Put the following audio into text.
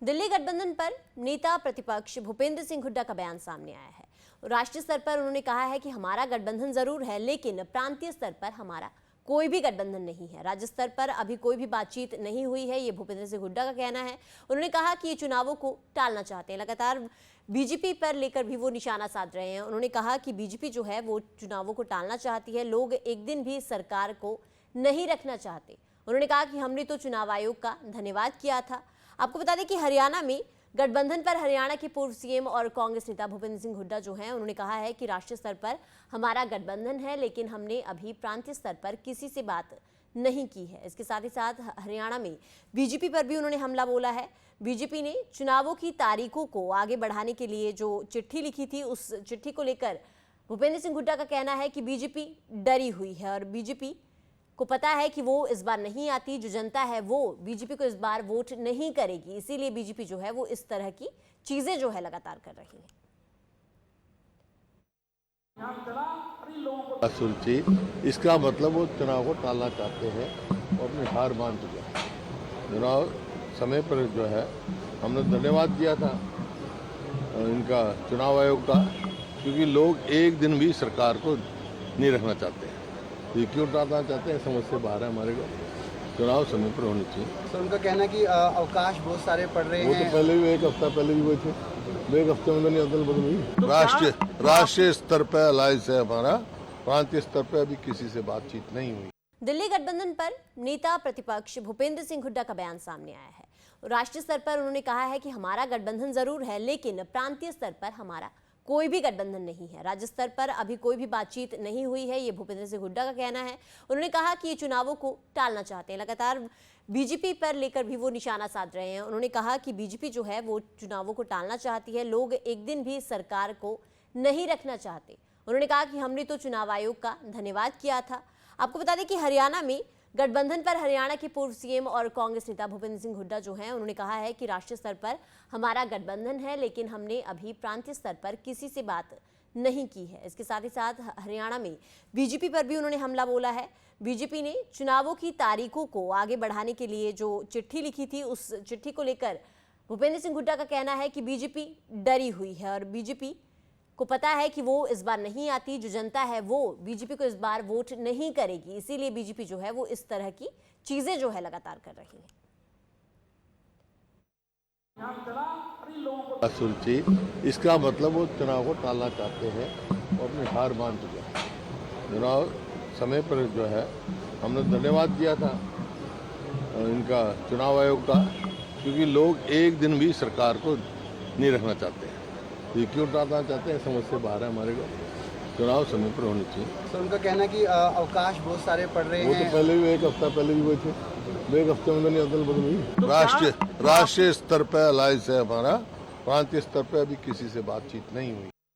दिल्ली गठबंधन पर नेता प्रतिपक्ष भूपेंद्र सिंह हुड्डा का बयान सामने आया है। राष्ट्रीय स्तर पर उन्होंने कहा है कि हमारा गठबंधन जरूर है, लेकिन प्रांतीय स्तर पर हमारा कोई भी गठबंधन नहीं है। राज्य स्तर पर अभी कोई भी बातचीत नहीं हुई है, ये भूपेंद्र सिंह हुड्डा का कहना है। उन्होंने कहा कि ये चुनावों को टालना चाहते हैं। लगातार बीजेपी पर लेकर भी वो निशाना साध रहे हैं। उन्होंने कहा कि बीजेपी जो है वो चुनावों को टालना चाहती है, लोग एक दिन भी सरकार को नहीं रखना चाहते। उन्होंने कहा कि हमने तो चुनाव आयोग का धन्यवाद किया था। आपको बता दें कि हरियाणा में गठबंधन पर हरियाणा के पूर्व सीएम और कांग्रेस नेता भूपेंद्र सिंह हुड्डा जो हैं, उन्होंने कहा है कि राष्ट्रीय स्तर पर हमारा गठबंधन है, लेकिन हमने अभी प्रांतीय स्तर पर किसी से बात नहीं की है। इसके साथ ही साथ हरियाणा में बीजेपी पर भी उन्होंने हमला बोला है। बीजेपी ने चुनावों की तारीखों को आगे बढ़ाने के लिए जो चिट्ठी लिखी थी, उस चिट्ठी को लेकर भूपेंद्र सिंह हुड्डा का कहना है कि बीजेपी डरी हुई है और बीजेपी को पता है कि वो इस बार नहीं आती। जो जनता है वो बीजेपी को इस बार वोट नहीं करेगी, इसीलिए बीजेपी जो है वो इस तरह की चीजें जो है लगातार कर रही है। सुलझी, इसका मतलब वो चुनाव को टालना चाहते हैं और अपनी हार मान चुके हैं। चुनाव समय पर जो है हमने धन्यवाद किया था इनका चुनाव आयोग का, क्योंकि लोग एक दिन भी सरकार को नहीं रखना चाहते हैं। ये क्यों टालना चाहते हैं, समझ से बाहर है। हमारे को चुनाव समय पर होनी चाहिए। सर, उनका कहना है कि अवकाश बहुत सारे पड़ रहे हैं। वो तो पहले भी एक हफ्ता पहले भी हुए थे, एक हफ्ते में तो नहीं अदल बदल हुई। राष्ट्रीय स्तर पर अलायंस है हमारा, प्रांतीय स्तर पर अभी किसी से बातचीत नहीं हुई। दिल्ली गठबंधन पर नेता प्रतिपक्ष भूपेंद्र सिंह हुड्डा का बयान सामने आया है। राष्ट्रीय स्तर पर उन्होंने कहा है कि हमारा गठबंधन जरूर है, लेकिन प्रांतीय स्तर पर हमारा कोई भी गठबंधन नहीं है। राज्य स्तर पर अभी कोई भी बातचीत नहीं हुई है, ये भूपेंद्र सिंह हुड्डा का कहना है। उन्होंने कहा कि ये चुनावों को टालना चाहते हैं। लगातार बीजेपी पर लेकर भी वो निशाना साध रहे हैं। उन्होंने कहा कि बीजेपी जो है वो चुनावों को टालना चाहती है, लोग एक दिन भी सरकार को नहीं रखना चाहते। उन्होंने कहा कि हमने तो चुनाव आयोग का धन्यवाद किया था। आपको बता दें कि हरियाणा में गठबंधन पर हरियाणा के पूर्व सीएम और कांग्रेस नेता भूपेंद्र सिंह हुड्डा जो हैं, उन्होंने कहा है कि राष्ट्रीय स्तर पर हमारा गठबंधन है, लेकिन हमने अभी प्रांतीय स्तर पर किसी से बात नहीं की है। इसके साथ ही साथ हरियाणा में बीजेपी पर भी उन्होंने हमला बोला है। बीजेपी ने चुनावों की तारीखों को आगे बढ़ाने के लिए जो चिट्ठी लिखी थी, उस चिट्ठी को लेकर भूपेंद्र सिंह हुड्डा का कहना है कि बीजेपी डरी हुई है और बीजेपी को पता है कि वो इस बार नहीं आती। जो जनता है वो बीजेपी को इस बार वोट नहीं करेगी, इसीलिए बीजेपी जो है वो इस तरह की चीजें जो है लगातार कर रही है। सुलझी, इसका मतलब वो चुनाव को टालना चाहते हैं और अपनी हार मान चुके हैं। चुनाव समय पर जो है हमने धन्यवाद किया था इनका चुनाव आयोग का, क्योंकि लोग एक दिन भी सरकार को नहीं रखना चाहते हैं। ये क्यों टालना चाहते हैं, समझ से बाहर है। हमारे को चुनाव समय पर होनी चाहिए। सर, उनका कहना है कि अवकाश बहुत सारे पड़ रहे हैं। वो तो पहले भी एक हफ्ता पहले भी हुए थे, एक हफ्ते में तो नहीं अदल बदल हुई। राष्ट्रीय स्तर पर अलायंस है हमारा, प्रांतीय स्तर पर अभी किसी से बातचीत नहीं हुई।